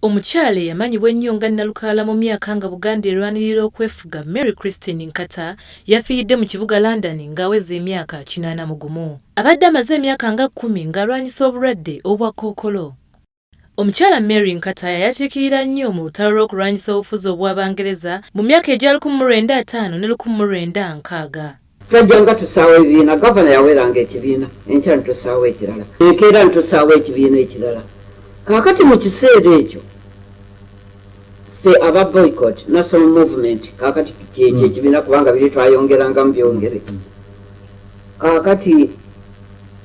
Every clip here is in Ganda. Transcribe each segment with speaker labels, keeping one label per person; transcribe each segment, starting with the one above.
Speaker 1: Omukyala eyamanyibwa ennyo nga Nnalukalala mu myaka nga Buganda erwanirira okwefuga Mary Christine Nkata yafiiridde mu kibuga London ng'aweza emyaka 81. Abadde amaze emyaka nga 10 ng'alwanyisa obulwadde obwa Kkookolo. Omukyala Mary Nkata yayatiikirira nnyo mu lutalo lw'okulwanyisa obufuzi obw'Abangereza mu myaka egya 1905 ne 1906.
Speaker 2: Twajjanga tusaawa ebibiina, gavana yaweeranga ekibiina, enkya ntusaawa ekirala, enkeera ntusaawa ekibiina ekirala. Kaakati mu kiseera ekyo ffe aba boycott national movement kaakati kyekyo ekibiina kubanga biri twayongeranga mu byongere. Kaakati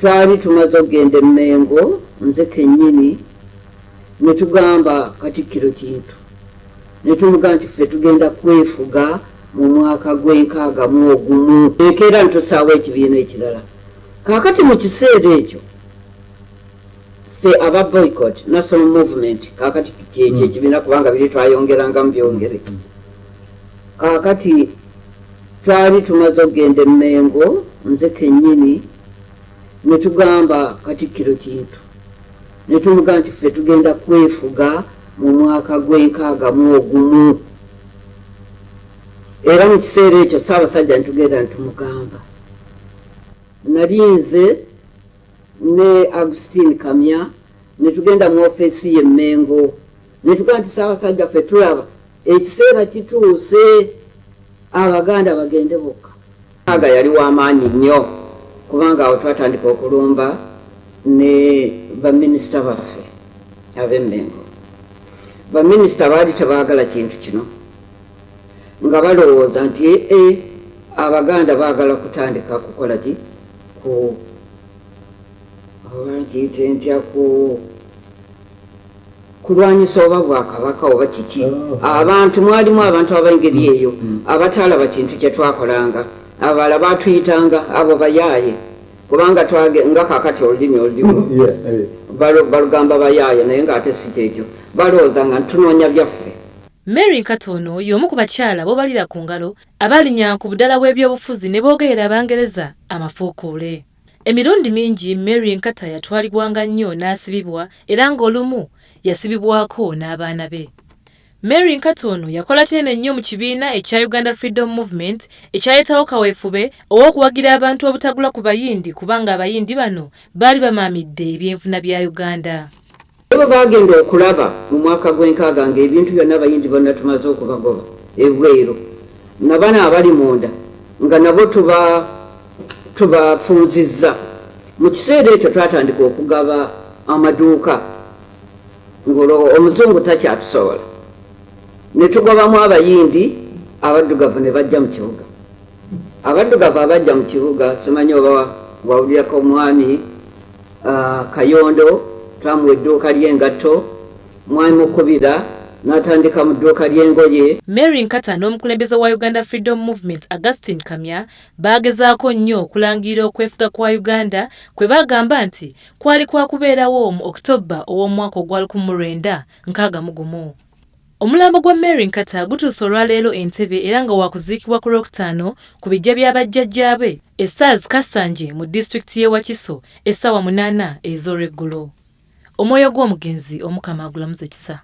Speaker 2: twali tumaze okugenda e Mengo nze kennyini ne tugamba Katikkiro Kintu ne tumugamba nti ffe tugenda kwefuga mu mwaka gw'enkaagamu enkeera ntusaawa ekibiina ekirala. Kaakati mu kiseera ekyo ffe aba boycott national movement kaakati kyekyo ekibiina kubanga biri twayongeranga mu byongere. Kaakati twali tumaze okugenda e Mengo nze kennyini ne tugamba Katikkiro Kintu ne tumugamba nti ffe tugenda kwefuga mu mwaka gw'enkaagamu. Era mu kiseera ekyo Ssaabasajja ntugenda ntumugamba. Nali nze ne Augustine Kamya ne tugenda mu ofeesi ye Mengo ne tugamba nti Ssaabasajja ffe tulaba ekiseera kituuse Abaganda bagende bokka. Aga yali w'amaanyi nnyo kubanga awo twatandika okulumba ne baminisita baffe ab'e Mengo. Baminisita baali tebaagala kintu kino nga balowooza nti Abaganda baagala kutandika kukola ki kiyite ntya kulwanyisa oba Bwakabaka oba kiki. Abantu mwalimu abantu ab'engeri eyo abataalaba kintu kye twakolanga, abalala baatuyitanga abo bayaaye kubanga nga kaakati olulimi balugamba bayaaye naye ng'ate si kyekyo, balowooza nga ntunoonya byaffe.
Speaker 1: Mary Nkata ono y'omu ku bakyala bobalira ku ngalo abaalinya ku budala bw'ebyobufuzi ne boogerera Abangereza amafuukuule. Emirundi mingi Mary Nkata yatwalibwanga nnyo n'asibibwa era ng'olumu yasibibwako n'abaana be. Mary Nkata ono yakola kinene nnyo mu kibiina ekya Uganda Freedom Movement ekyaleetawo kaweefube ow'okuwagira abantu obutagula ku bayindi kubanga abayindi bano baali bamaamidde ebyenfuna bya Uganda.
Speaker 2: Ebo bagenda okulaba mu mwaka gw'enkaaga ng'ebintu byonna abayindi bonna tumaze okubagoba ebweru, nabana abali munda nga nabo tubafuuzizza. Mu kiseera ekyo twatandika okugaba amaduuka ng'omuzungu takyatusobola ne tugobamu abayindi abaddugavu ne bajja mu kibuga. Abaddugavu abajja mu kibuga simanyi oba wawulirako omwami Kayondo twamuwa edduuka ly'engatto, mwami Mukubira n'atandika mu dduuka ly'engoye.
Speaker 1: Mary Nkata n'omukulembeze wa Uganda Freedom Movement Augustine Kamya baagezaako nnyo okulangirira okwefuga kwa Uganda kwe bagamba nti kwali kwakubeerawo mu October ow'omwaka ogwa 1961. Omulambo gwa Mary Nkata gutuuse olwaleero Entebbe era nga waakuziikibwa ku Lwokutaano ku biggya bya bajjajjaabe e Stars Kasanje mu disitulikiti y'e Wakiso essaawa 8 ez'olweggulo. Omwoyo gw'omugenzi Omukama agulamuze kisa.